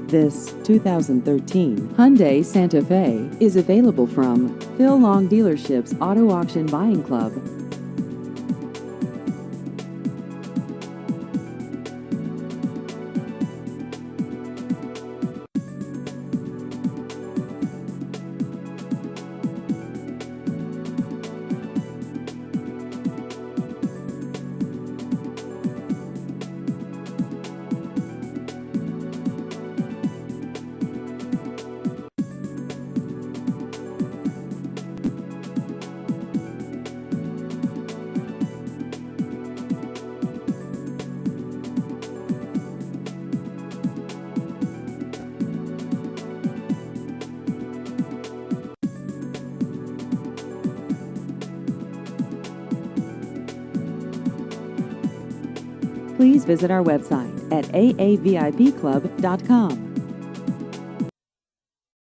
This 2013 Hyundai Santa Fe is available from Phil Long Dealership's Auto Auction Buying Club. Please visit our website at aavipclub.com.